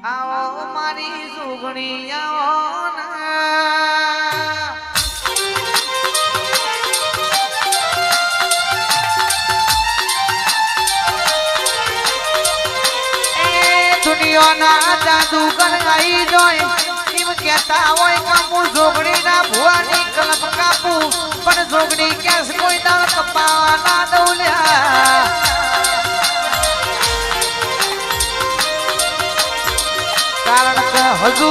આવો મારી સુગણી આવો ના દુનિયાના જાદુગર ગાઈ જોય એમ કહેતા હોય કે હું જોગણીના ભુવાની કલમ કાપું પણ જોગણી કેસ કોઈ દાળ કપાવાના દઉલ્યા કારણ કે હજુ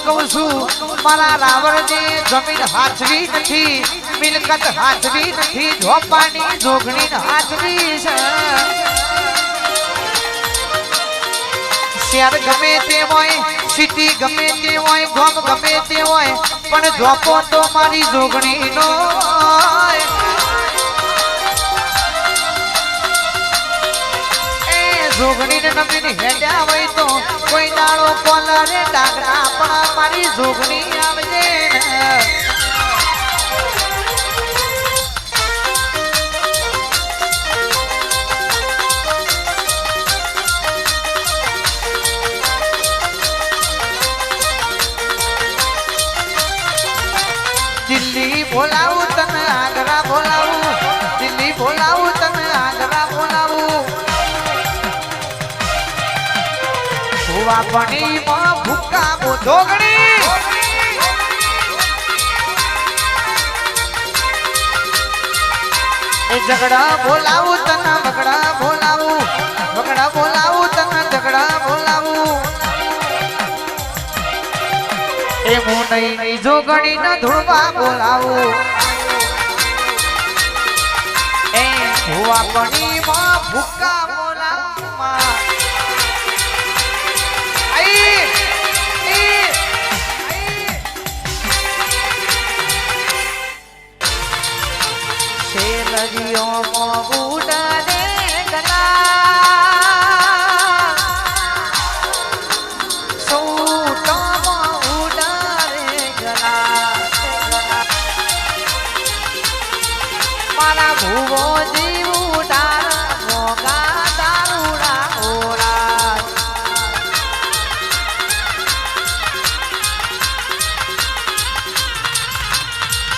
કહું છું મારા રાવણની જમીન હાથવી નથી મિલકત હાથવી નથી ઝોપાની જોગણી હાથવી છે શહેર ગમે તે હોય સિટી ગમે તે હોય ગામ ગમે તે હોય પણ ઝોપો તો મારી જોગણીનો એ જોગણીને નમીને હેડ્યા હોય તો કોઈ દાડો કોલરે ડાગરા પણ મારી જોગણી આવજે ને દિલ્હી બોલાવું તને આગ્રા બોલાવું દિલ્હી બોલાવું તને આગ્રા બોલાવું ભુવા પણીમાં ભૂકા બોધોગણી એ ઝઘડા બોલાવું તને બગડા બોલાવું બગડા બોલાવું તને ઝઘડા બોલાવું એ મુંડઈ જોગણી ના ધૂળવા બોલાવું એ ભુવા પણી માં ભૂકા બોલાવું શેલરીઓ માં ઉડાડે ગલા સૌટામાં મારા ભૂવો જીવ ઉડાર મોગા દારૂડા ઓરા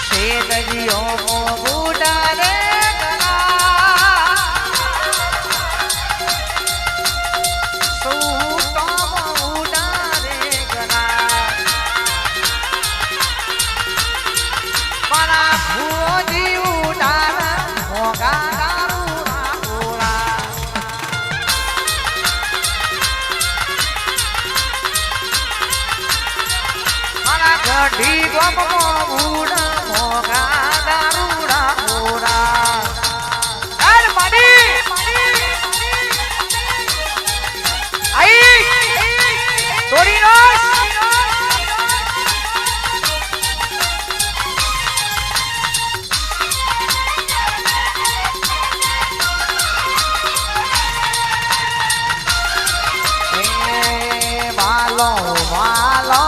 શેરડીઓ ઉડારે ઢી ગમો ઉડા મોગા દારૂડા ઓરા અર મડી આઈ તોડી નોસ એ માલો માલો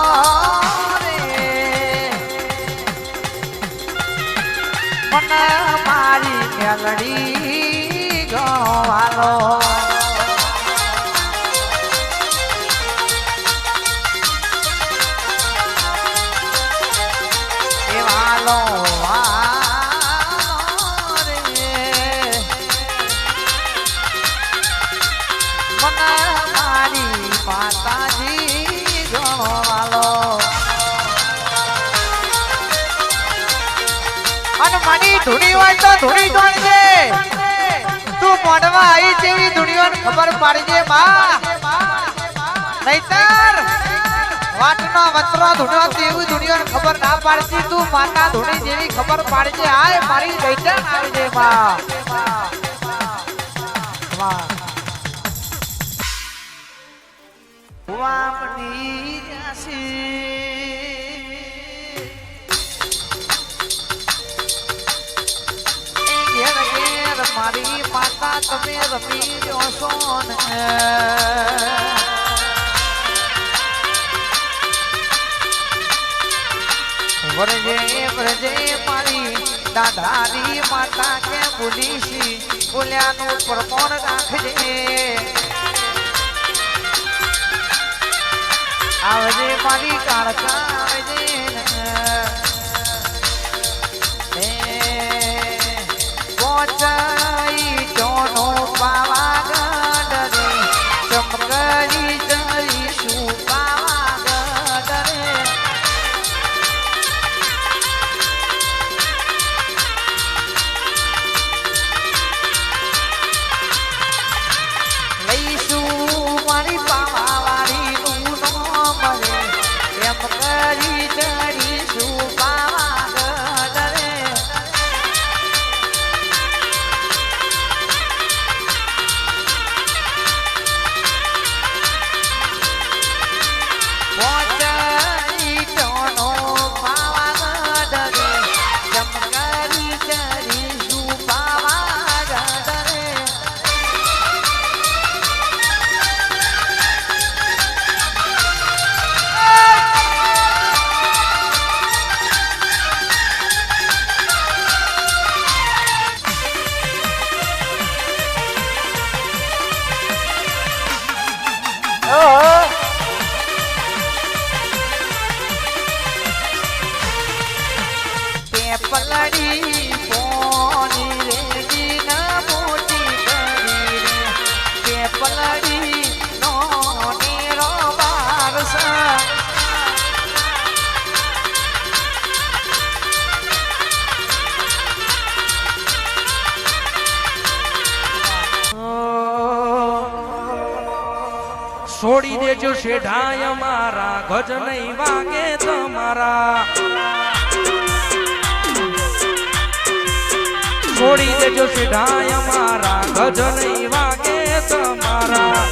મારી મેલડી ગવાલો એ વાલો રે મને મારી માતાજી ગવાલો મની ધૂણી હોય તો ધૂણી જોડજે તું મોઢવા આવી જેવી ધૂણીઓને ખબર પાડજે માં નહીતર વાટનો વતરો ધૂણો તેવી ધૂણીઓને ખબર ના પાડતી તું માતા ધૂણી જેવી ખબર પાડજે આય મારી ગઈટન આવજે માં વામની જાસી મારી માતા તમે રમી જોશો ને વરજે વરજે મારી દાદાની માતા કે બોલીશી બોલ્યાનું પ્રમાણ રાખજે આવજે મારી કાળકા આવજે પહોંચાઈ જોનો પાવાગઢ રે ચમકરી જઈશું પાવાગઢ રે લઈશું મારી પાવાવાળીનું નામ રે એમ કરી જઈશું પાવાગઢ રે પહોંચાઈ જોનો પાવાગઢ રે ચમકરી જઈશું પાવાગઢ રે પલડી પોની રેડી ના મોટી કરી રે પલડી નો નીરો બારસા છોડી દેજો શેઢાય મારા ગજ નહીં વાગે તમારા છોડી દેજો શેઢાય મારા ગજ નહીં વાગે તમારા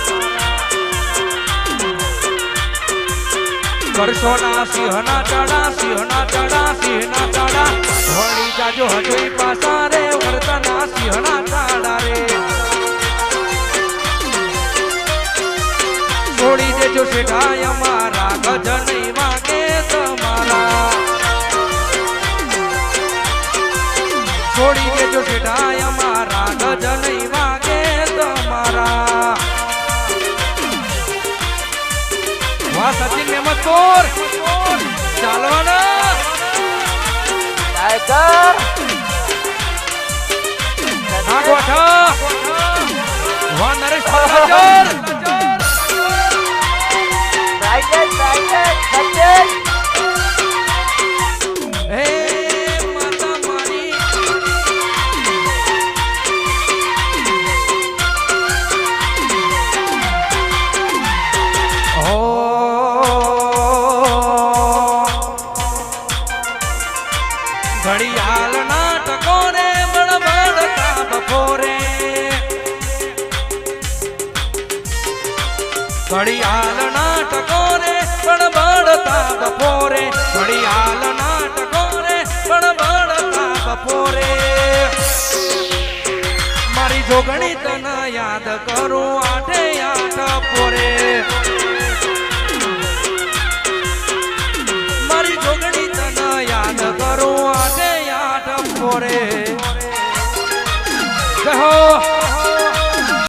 કરશો ના સિંહના ચડા સિંહના ચડા સિંહના ચડા વળી જાજો હજુ પાસા રે વર્તના સિંહના ચડા રે છોડી દેજો શેઠાય મારા ગજ નહીં વાગે તમારા છોડી દેજો શેઠાય મારા ગજ નહીં વાગે તમારા વાહ સચિન મેમતપુર ચાલવાના હા ગોઠા વાહ નરેશ હાજર હે માતા મારી હો ઘડિયાળ ના ટકોરે બળબડતા બપોરે ઘડિયાળ ના ટકોરે બળબડતા બપોરે ઘડિયાળ ના ટકોરે બળબડતા બપોરે મારી જોગણી તને યાદ કરું આઠે આઠ પોરે